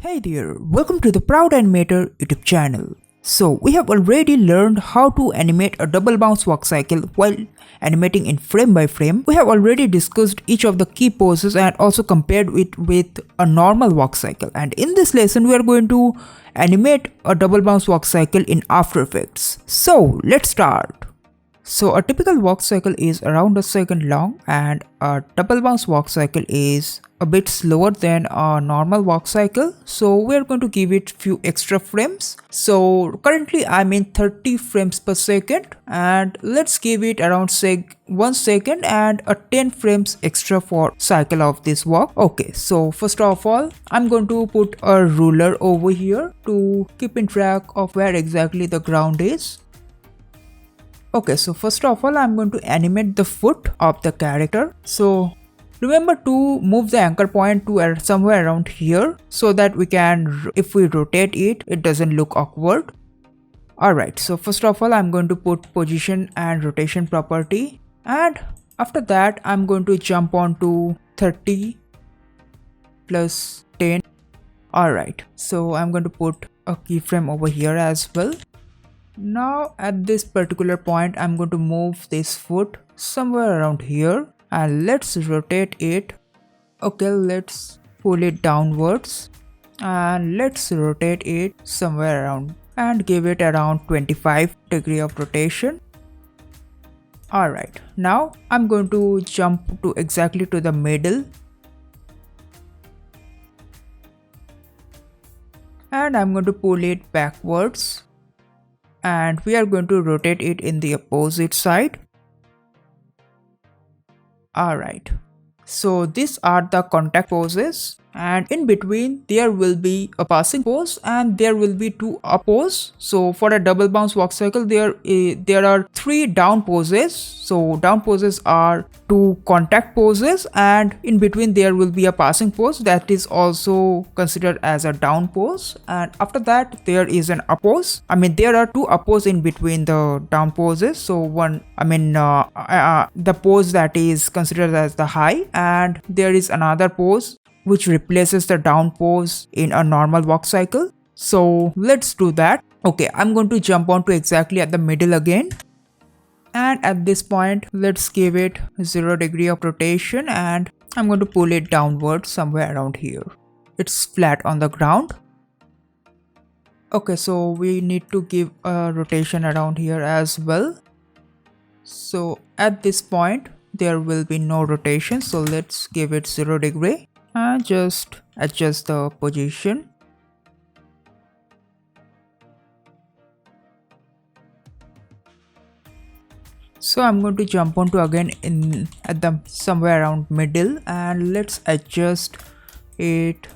Hey there, welcome to the Proud Animator YouTube channel. So we have already learned how to animate a double bounce walk cycle while animating in frame by frame. We have already discussed each of the key poses and also compared it with a normal walk cycle. And in this lesson we are going to animate a double bounce walk cycle in After Effects. So let's start. So a typical walk cycle is around a second long and a double bounce walk cycle is a bit slower than a normal walk cycle. So we're going to give it few extra frames. So currently I'm in 30 frames per second and let's give it around 1 second and a 10 frames extra for cycle of this walk. Okay, so first of all I'm going to put a ruler over here to keep in track of where exactly the ground is. Okay, so first of all I'm going to animate the foot of the character. So remember to move the anchor point to somewhere around here so that we can, if we rotate it, it doesn't look awkward. Alright, so first of all I'm going to put position and rotation property, and after that I'm going to jump on to 30 plus 10. Alright, so I'm going to put a keyframe over here as well. Now at this particular point I'm going to move this foot somewhere around here and let's rotate it. Okay, let's pull it downwards and let's rotate it somewhere around and give it around 25 degree of rotation. Alright, now I'm going to jump to exactly to the middle and I'm going to pull it backwards. And we are going to rotate it in the opposite side. Alright, so these are the contact poses, and in between there will be a passing pose and there will be two up pose. So for a double bounce walk cycle there are 3 down poses. So down poses are 2 contact poses and in between there will be a passing pose that is also considered as a down pose, and after that there is an up pose. There are 2 up pose in between the down poses. So one the pose that is considered as the high, and there is another pose which replaces the down pose in a normal walk cycle. So let's do that. Okay, I'm going to jump on to exactly at the middle again. And at this point, let's give it 0 degree of rotation and I'm going to pull it downwards somewhere around here. It's flat on the ground. Okay, so we need to give a rotation around here as well. So at this point, there will be no rotation. So let's give it 0 degree and just adjust the position. So I'm going to jump onto again at the somewhere around middle and let's adjust it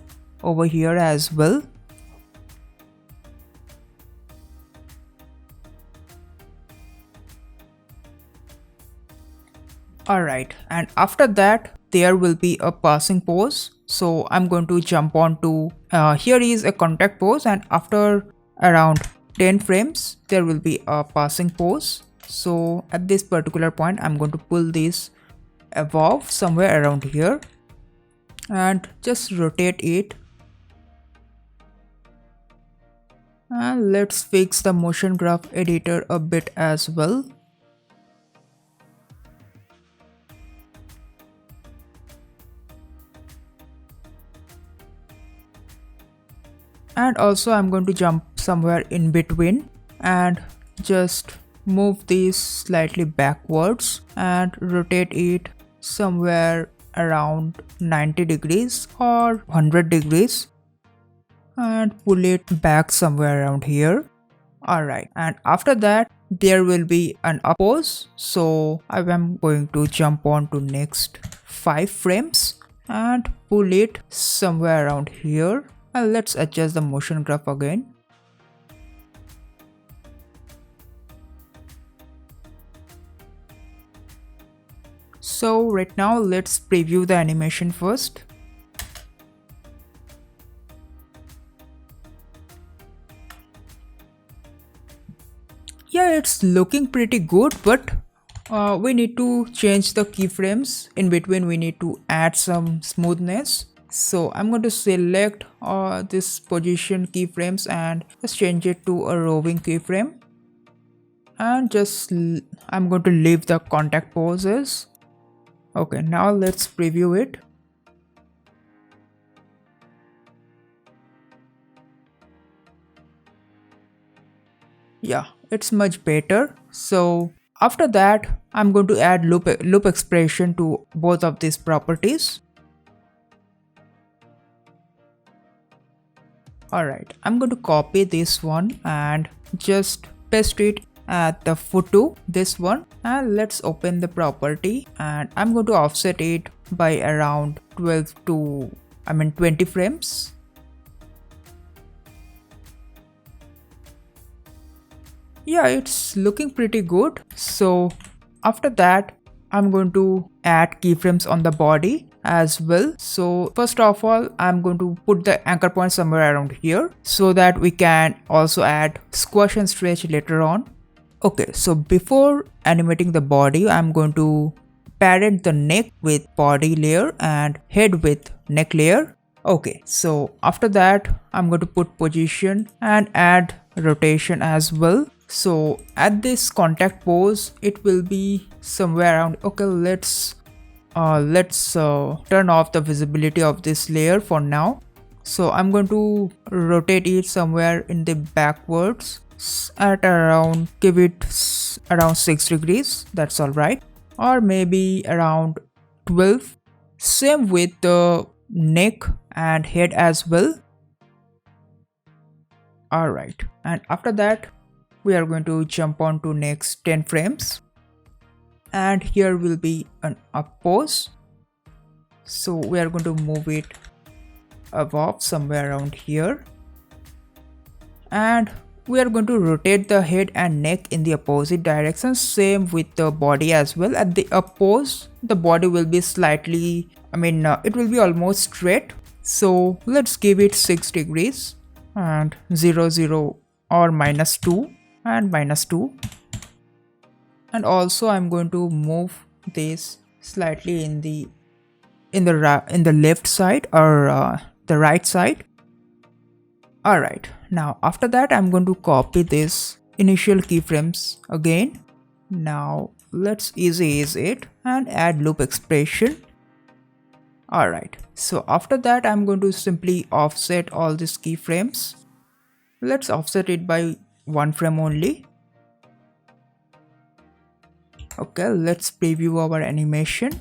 over here as well. Alright, and after that there will be a passing pose. So I'm going to jump on to here is a contact pose, and after around 10 frames there will be a passing pose. So at this particular point I'm going to pull this above somewhere around here and just rotate it, and let's fix the motion graph editor a bit as well. And also I'm going to jump somewhere in between and just move this slightly backwards and rotate it somewhere around 90 degrees or 100 degrees and pull it back somewhere around here. Alright, and after that there will be an up pose. So I am going to jump on to next 5 frames and pull it somewhere around here. And let's adjust the motion graph again. So right now let's preview the animation first. Yeah, it's looking pretty good, but we need to change the keyframes in between. We need to add some smoothness. So I'm going to select this position keyframes and just change it to a roving keyframe, and I'm going to leave the contact poses. Okay, now let's preview it. Yeah, it's much better. So after that, I'm going to add loop expression to both of these properties. Alright, I'm going to copy this one and just paste it at the photo, this one, and let's open the property, and I'm going to offset it by around 20 frames. Yeah, it's looking pretty good. So after that, I'm going to add keyframes on the body as well. So first of all, I'm going to put the anchor point somewhere around here so that we can also add squash and stretch later on. Okay, so before animating the body, I'm going to parent the neck with body layer and head with neck layer. Okay, so after that, I'm going to put position and add rotation as well. So at this contact pose, it will be somewhere around. Okay, let's turn off the visibility of this layer for now. So I'm going to rotate it somewhere in the backwards at around, give it around 6 degrees. That's all right, or maybe around 12. Same with the neck and head as well. All right, and after that, we are going to jump on to next 10 frames, and here will be an up pose. So we are going to move it above somewhere around here, and we are going to rotate the head and neck in the opposite direction. Same with the body as well. At the up pose, the body will be slightly, it will be almost straight. So let's give it 6 degrees and 0 0 or -2 and -2. And also I'm going to move this slightly in the left side or the right side. Alright, now after that, I'm going to copy this initial keyframes again. Now let's ease it and add loop expression. Alright, so after that, I'm going to simply offset all these keyframes. Let's offset it by 1 frame only. Okay, let's preview our animation.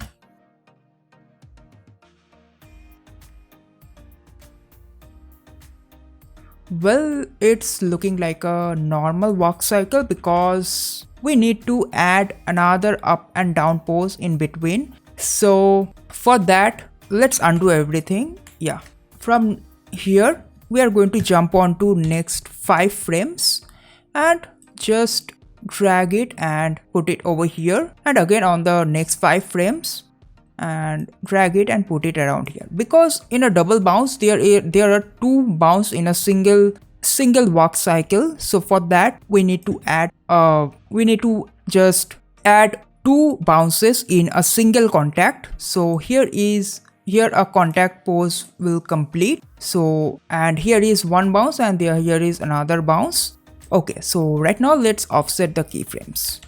Well, it's looking like a normal walk cycle because we need to add another up and down pose in between. So for that, let's undo everything. Yeah, from here we are going to jump on to next 5 frames and just drag it and put it over here, and again on the next 5 frames and drag it and put it around here, because in a double bounce there are 2 bounce in a single walk cycle. So for that, we need to just add 2 bounces in a single contact. So here a contact pose will complete. So, and here is 1 bounce and here is another bounce. Okay, so right now let's offset the keyframes.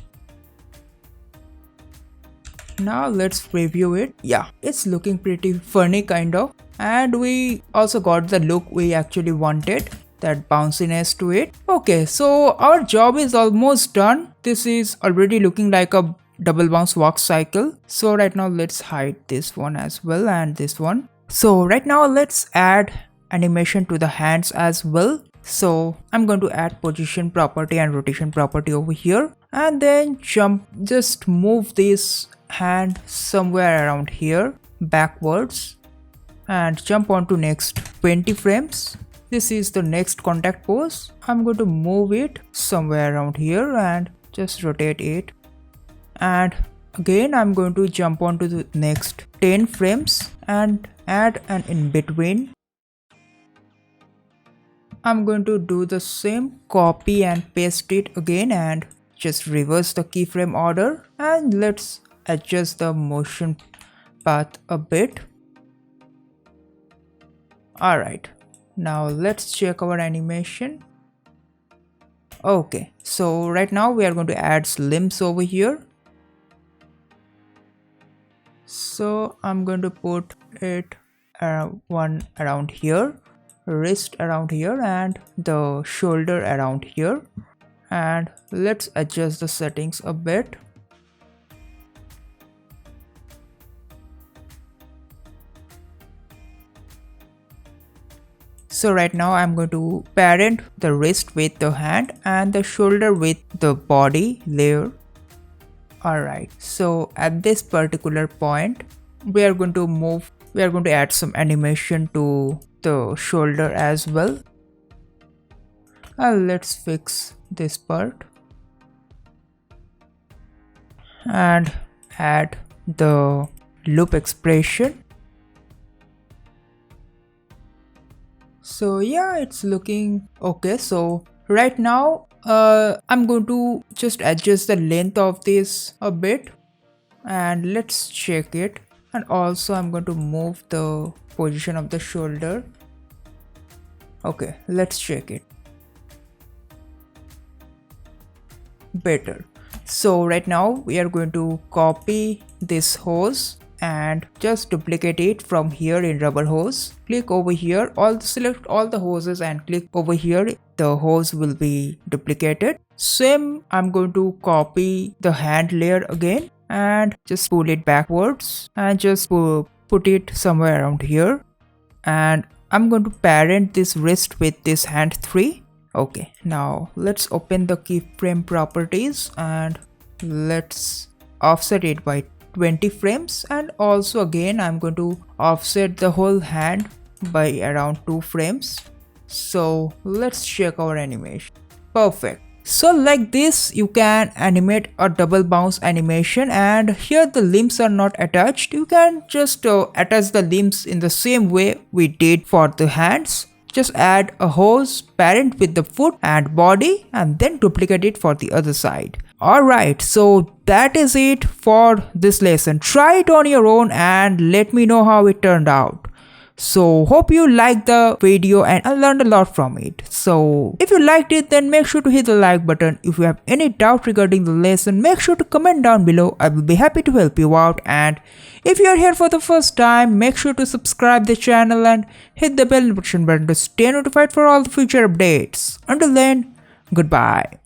Now let's preview it. Yeah, it's looking pretty funny kind of, and we also got the look we actually wanted, that bounciness to it. Okay, so our job is almost done. This is already looking like a double bounce walk cycle. So right now let's hide this one as well and this one. So right now let's add animation to the hands as well. So I'm going to add position property and rotation property over here, and then just move this hand somewhere around here backwards and jump on to next 20 frames. This is the next contact pose. I'm going to move it somewhere around here and just rotate it, and again I'm going to jump on to the next 10 frames and add an in between. I'm going to do the same, copy and paste it again and just reverse the keyframe order, and let's adjust the motion path a bit. Alright, now let's check our animation. Okay, so right now we are going to add limbs over here. So I'm going to put it one around here, wrist around here, and the shoulder around here. And let's adjust the settings a bit. So right now I'm going to parent the wrist with the hand and the shoulder with the body layer. Alright, so at this particular point we are going to add some animation to the shoulder as well. Let's fix this part and add the loop expression. So yeah, it's looking okay. So right now I'm going to just adjust the length of this a bit and let's check it. And also I'm going to move the position of the shoulder. Okay, let's check it. Better. So right now we are going to copy this hose and just duplicate it from here in rubber hose. Click over here, select all the hoses and click over here. The hose will be duplicated. Same, I'm going to copy the hand layer again and just pull it backwards and just put it somewhere around here. And I'm going to parent this wrist with this hand 3. Okay, now let's open the keyframe properties and let's offset it by 20 frames, and also again I'm going to offset the whole hand by around 2 frames. So let's check our animation. Perfect. So like this you can animate a double bounce animation, and here the limbs are not attached. You can just attach the limbs in the same way we did for the hands. Just add a hose, parent with the foot and body, and then duplicate it for the other side. Alright, so that is it for this lesson. Try it on your own and let me know how it turned out. So hope you liked the video and I learned a lot from it. So if you liked it, then make sure to hit the like button. If you have any doubt regarding the lesson, make sure to comment down below. I will be happy to help you out. And if you are here for the first time, make sure to subscribe the channel and hit the bell notification button to stay notified for all the future updates. Until then, goodbye.